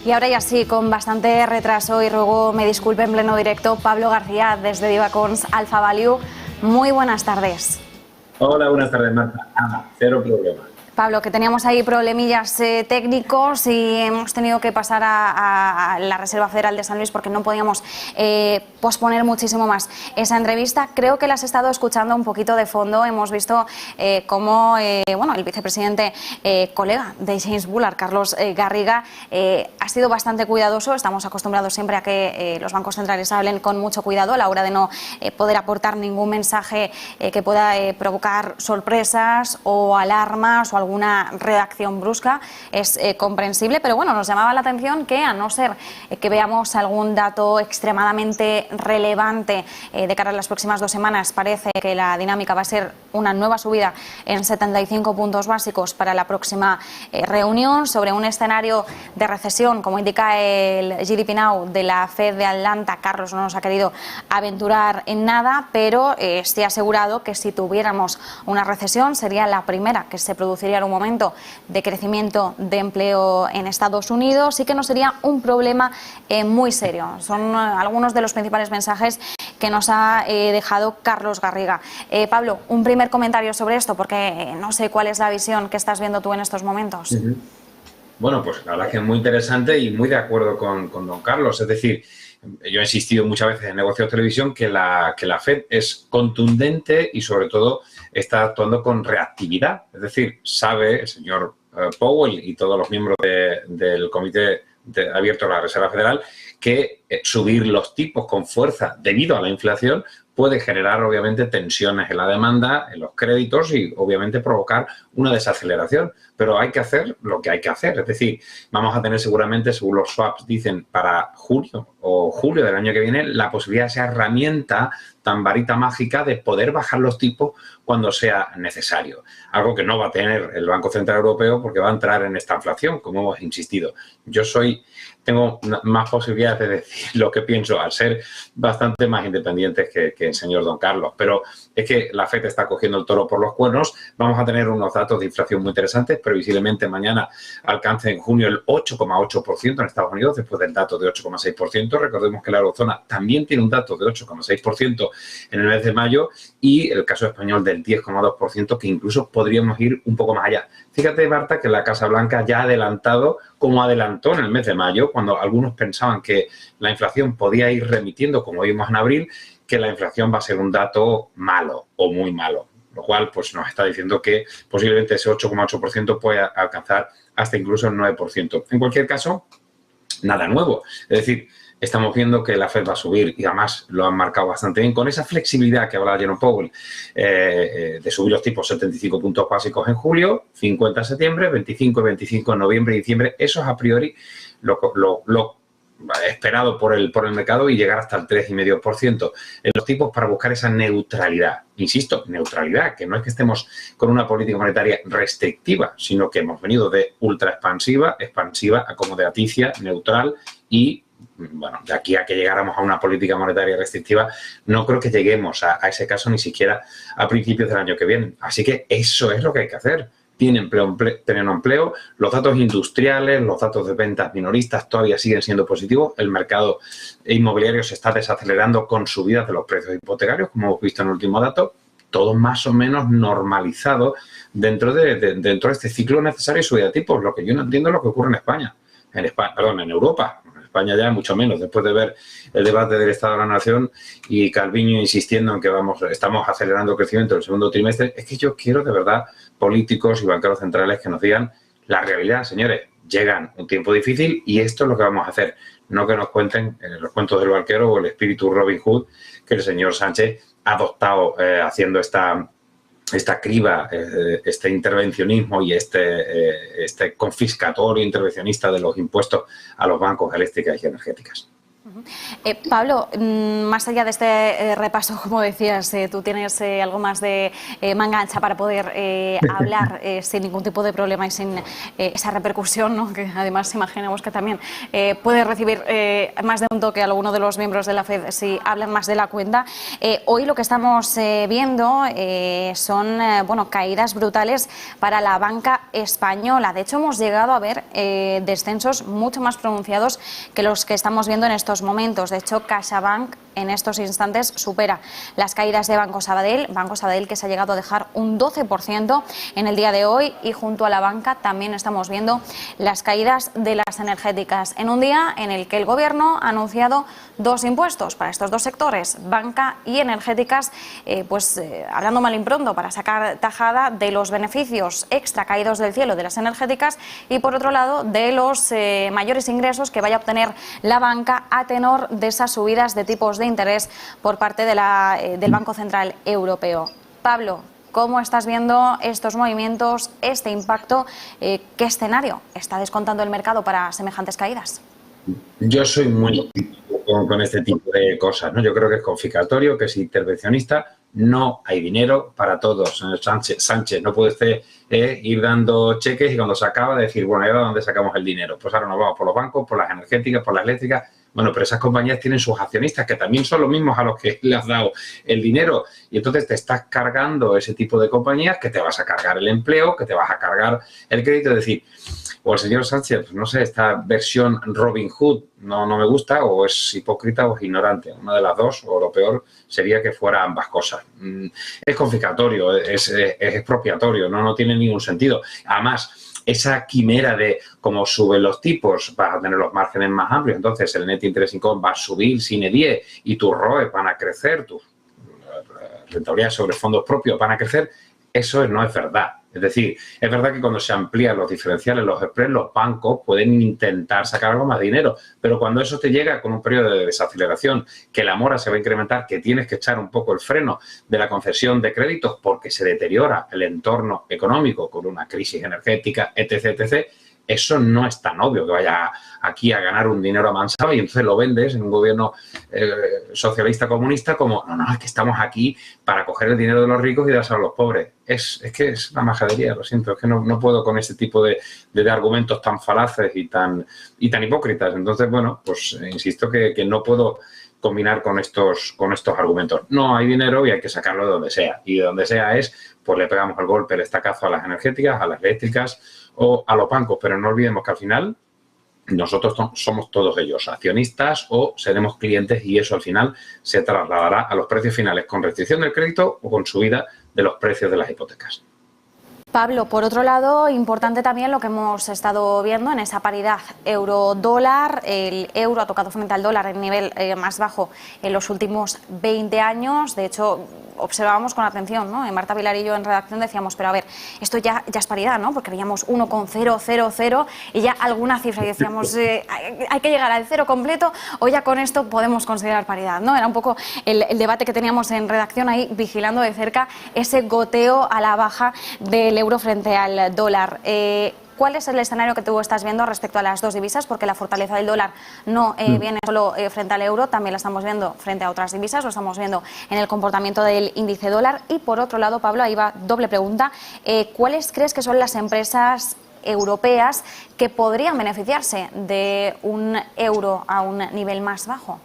Y ahora ya sí, con bastante retraso, y ruego me disculpe en pleno directo, Pablo García desde Divacons Alpha Value. Muy buenas tardes. Hola, buenas tardes, Marta. Cero problema. Pablo, que teníamos ahí problemillas técnicos y hemos tenido que pasar a la Reserva Federal de San Luis porque no podíamos posponer muchísimo más esa entrevista. Creo que la has estado escuchando un poquito de fondo. Hemos visto cómo el vicepresidente colega de James Bullard, Carlos Garriga, ha sido bastante cuidadoso. Estamos acostumbrados siempre a que los bancos centrales hablen con mucho cuidado a la hora de no poder aportar ningún mensaje que pueda provocar sorpresas o alarmas o alguna reacción brusca. Es comprensible, pero bueno, nos llamaba la atención que, a no ser que veamos algún dato extremadamente relevante de cara a las próximas 2 semanas, parece que la dinámica va a ser una nueva subida en 75 puntos básicos para la próxima reunión, sobre un escenario de recesión, como indica el GDP Now de la Fed de Atlanta. Carlos no nos ha querido aventurar en nada, pero sí ha asegurado que si tuviéramos una recesión sería la primera que se produciría en un momento de crecimiento de empleo en Estados Unidos, y que no sería un problema muy serio. Son algunos de los principales mensajes que nos ha dejado Carlos Garriga. Pablo, un primer comentario sobre esto, porque no sé cuál es la visión que estás viendo tú en estos momentos. Bueno, pues la verdad que es muy interesante y muy de acuerdo con don Carlos. Es decir, yo he insistido muchas veces en Negocios Televisión que la Fed es contundente y sobre todo está actuando con reactividad. Es decir, sabe el señor Powell y todos los miembros del Comité Abierto de la Reserva Federal que subir los tipos con fuerza debido a la inflación puede generar obviamente tensiones en la demanda, en los créditos y obviamente provocar una desaceleración. Pero hay que hacer lo que hay que hacer. Es decir, vamos a tener seguramente, según los swaps dicen, para junio o julio del año que viene, la posibilidad de esa herramienta tan varita mágica de poder bajar los tipos cuando sea necesario. Algo que no va a tener el Banco Central Europeo porque va a entrar en esta inflación, como hemos insistido. Tengo más posibilidades de decir lo que pienso al ser bastante más independiente que el señor don Carlos. Pero es que la FED está cogiendo el toro por los cuernos. Vamos a tener unos datos de inflación muy interesantes. Previsiblemente mañana alcance en junio el 8,8% en Estados Unidos, después del dato de 8,6%. Recordemos que la eurozona también tiene un dato de 8,6% en el mes de mayo y el caso español del 10,2%, que incluso podríamos ir un poco más allá. Fíjate, Marta, que la Casa Blanca ya ha adelantado, como adelantó en el mes de mayo, cuando algunos pensaban que la inflación podía ir remitiendo, como vimos en abril, que la inflación va a ser un dato malo o muy malo, lo cual pues nos está diciendo que posiblemente ese 8,8% puede alcanzar hasta incluso el 9%. En cualquier caso, nada nuevo. Es decir, estamos viendo que la Fed va a subir y además lo han marcado bastante bien con esa flexibilidad que hablaba Jerome Powell de subir los tipos 75 puntos básicos en julio, 50 en septiembre, 25 y 25 en noviembre y diciembre. Eso es a priori lo esperado por el mercado y llegar hasta el 3,5% en los tipos para buscar esa neutralidad. Insisto, neutralidad, que no es que estemos con una política monetaria restrictiva, sino que hemos venido de ultra expansiva acomodaticia, neutral y, bueno, de aquí a que llegáramos a una política monetaria restrictiva, no creo que lleguemos a ese caso ni siquiera a principios del año que viene. Así que eso es lo que hay que hacer. Tienen empleo, los datos industriales, los datos de ventas minoristas todavía siguen siendo positivos. El mercado inmobiliario se está desacelerando con subidas de los precios hipotecarios, como hemos visto en el último dato. Todo más o menos normalizado dentro de este ciclo necesario de subida de tipos. Lo que yo no entiendo es lo que ocurre en Europa. En España ya mucho menos, después de ver el debate del Estado de la Nación y Calviño insistiendo en que estamos acelerando el crecimiento del segundo trimestre. Es que yo quiero de verdad políticos y banqueros centrales que nos digan la realidad, señores. Llegan un tiempo difícil y esto es lo que vamos a hacer. No que nos cuenten los cuentos del barquero o el espíritu Robin Hood que el señor Sánchez ha adoptado haciendo esta criba, este intervencionismo y este confiscatorio intervencionista de los impuestos a los bancos eléctricas y energéticas. Pablo, más allá de este repaso, como decías, tú tienes algo más de manga ancha para poder hablar sin ningún tipo de problema y sin esa repercusión, ¿no? Que además imaginamos que también puede recibir más de un toque a alguno de los miembros de la FED si hablan más de la cuenta. Hoy lo que estamos viendo son bueno, caídas brutales para la banca española. De hecho, hemos llegado a ver descensos mucho más pronunciados que los que estamos viendo en estos momentos. De hecho, CaixaBank en estos instantes supera las caídas de Banco Sabadell que se ha llegado a dejar un 12% en el día de hoy, y junto a la banca también estamos viendo las caídas de las energéticas en un día en el que el Gobierno ha anunciado dos impuestos para estos dos sectores, banca y energéticas, hablando mal y pronto, para sacar tajada de los beneficios extra caídos del cielo de las energéticas y, por otro lado, de los mayores ingresos que vaya a obtener la banca a tenor de esas subidas de tipos de interés por parte de del Banco Central Europeo. Pablo, ¿cómo estás viendo estos movimientos, este impacto? ¿Qué escenario está descontando el mercado para semejantes caídas? Yo soy muy crítico con este tipo de cosas, ¿no? Yo creo que es confiscatorio, que es intervencionista. No hay dinero para todos. Sánchez no puede usted ir dando cheques y cuando se acaba de decir, bueno, ¿y ahora dónde sacamos el dinero? Pues ahora nos vamos por los bancos, por las energéticas, por las eléctricas. Bueno, pero esas compañías tienen sus accionistas que también son los mismos a los que le has dado el dinero, y entonces te estás cargando ese tipo de compañías, que te vas a cargar el empleo, que te vas a cargar el crédito. Es decir, o el señor Sánchez, no sé, esta versión Robin Hood no me gusta, o es hipócrita o es ignorante, una de las dos, o lo peor sería que fuera ambas cosas. Es confiscatorio, es expropiatorio, no tiene ningún sentido. Además, esa quimera de cómo suben los tipos, vas a tener los márgenes más amplios, entonces el net interest income va a subir sine die y tus ROE van a crecer, tus rentabilidades sobre fondos propios van a crecer. Eso no es verdad. Es decir, es verdad que cuando se amplían los diferenciales, los spreads, los bancos pueden intentar sacar algo más de dinero, pero cuando eso te llega con un periodo de desaceleración, que la mora se va a incrementar, que tienes que echar un poco el freno de la concesión de créditos porque se deteriora el entorno económico con una crisis energética, etc., etc., eso no es tan obvio que vaya aquí a ganar un dinero a mansalva y entonces lo vendes en un gobierno socialista comunista como, no, es que estamos aquí para coger el dinero de los ricos y dárselo a los pobres. Es que es una majadería, lo siento, es que no puedo con ese tipo de argumentos tan falaces y tan hipócritas. Entonces, bueno, pues insisto que no puedo combinar con estos argumentos. No hay dinero y hay que sacarlo de donde sea. Y de donde sea pues le pegamos el golpe, el estacazo a las energéticas, a las eléctricas o a los bancos. Pero no olvidemos que al final nosotros somos todos ellos accionistas o seremos clientes, y eso al final se trasladará a los precios finales con restricción del crédito o con subida de los precios de las hipotecas. Pablo, por otro lado, importante también lo que hemos estado viendo en esa paridad euro-dólar. El euro ha tocado frente al dólar el nivel más bajo en los últimos 20 años. De hecho, observábamos con atención, ¿no? Marta Vilar y yo en redacción decíamos, pero a ver, esto ya es paridad, ¿no? Porque veíamos 1,000 y ya alguna cifra y decíamos, hay que llegar al cero completo o ya con esto podemos considerar paridad, ¿no? Era un poco el debate que teníamos en redacción ahí, vigilando de cerca ese goteo a la baja del euro frente al dólar. ¿Cuál es el escenario que tú estás viendo respecto a las dos divisas? Porque la fortaleza del dólar no viene solo frente al euro, también la estamos viendo frente a otras divisas, lo estamos viendo en el comportamiento del índice dólar. Y por otro lado, Pablo, ahí va doble pregunta, ¿cuáles crees que son las empresas europeas que podrían beneficiarse de un euro a un nivel más bajo?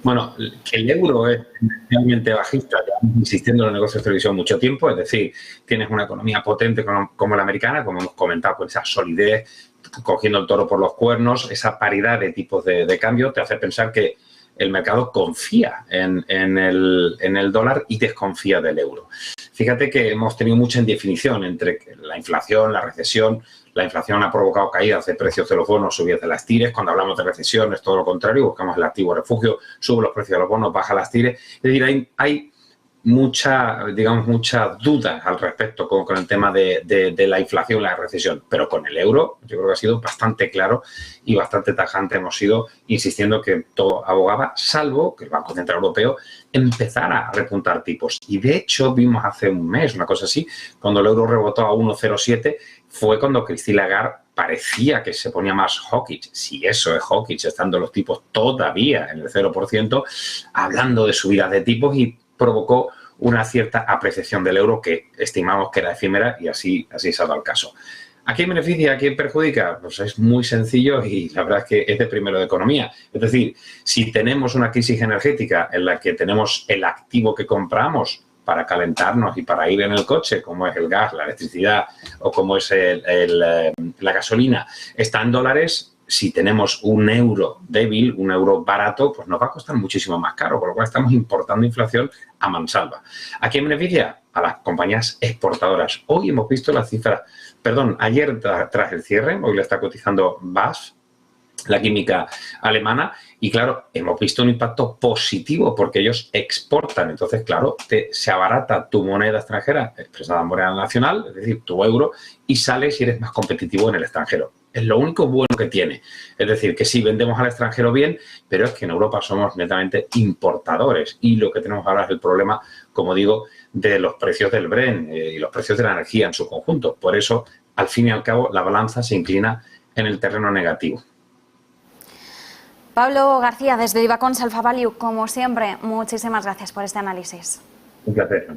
Bueno, que el euro es realmente bajista, llevamos insistiendo en los negocios de televisión mucho tiempo, es decir, tienes una economía potente como la americana, como hemos comentado, con esa solidez, cogiendo el toro por los cuernos, esa paridad de tipos de cambio, te hace pensar que el mercado confía en el dólar y desconfía del euro. Fíjate que hemos tenido mucha indefinición entre la inflación, la recesión. La inflación ha provocado caídas de precios de los bonos, subidas de las TIRES. Cuando hablamos de recesión es todo lo contrario, buscamos el activo refugio, suben los precios de los bonos, baja las TIRES. Es decir, hay muchas dudas al respecto con el tema de la inflación, la recesión. Pero con el euro yo creo que ha sido bastante claro y bastante tajante. Hemos ido insistiendo que todo abogaba, salvo que el Banco Central Europeo empezara a repuntar tipos. Y de hecho vimos hace un mes, una cosa así, cuando el euro rebotó a 1,07, fue cuando Christine Lagarde parecía que se ponía más hawkish, si eso es hawkish, estando los tipos todavía en el 0%, hablando de subidas de tipos y provocó una cierta apreciación del euro que estimamos que era efímera y así se ha dado el caso. ¿A quién beneficia? ¿A quién perjudica? Pues es muy sencillo y la verdad es que es de primero de economía. Es decir, si tenemos una crisis energética en la que tenemos el activo que compramos para calentarnos y para ir en el coche, como es el gas, la electricidad o como es la gasolina, está en dólares. Si tenemos un euro débil, un euro barato, pues nos va a costar muchísimo más caro, con lo cual estamos importando inflación a mansalva. ¿A quién beneficia? A las compañías exportadoras. Hoy hemos visto las cifras, ayer tras el cierre, hoy le está cotizando BASF, la química alemana, y claro, hemos visto un impacto positivo porque ellos exportan. Entonces, claro, se abarata tu moneda extranjera expresada en moneda nacional, es decir, tu euro, y sales y eres más competitivo en el extranjero. Es lo único bueno que tiene. Es decir, que sí vendemos al extranjero bien, pero es que en Europa somos netamente importadores y lo que tenemos ahora es el problema, como digo, de los precios del Brent y los precios de la energía en su conjunto. Por eso, al fin y al cabo, la balanza se inclina en el terreno negativo. Pablo García, desde Divacons Alpha Value, como siempre, muchísimas gracias por este análisis. Un placer.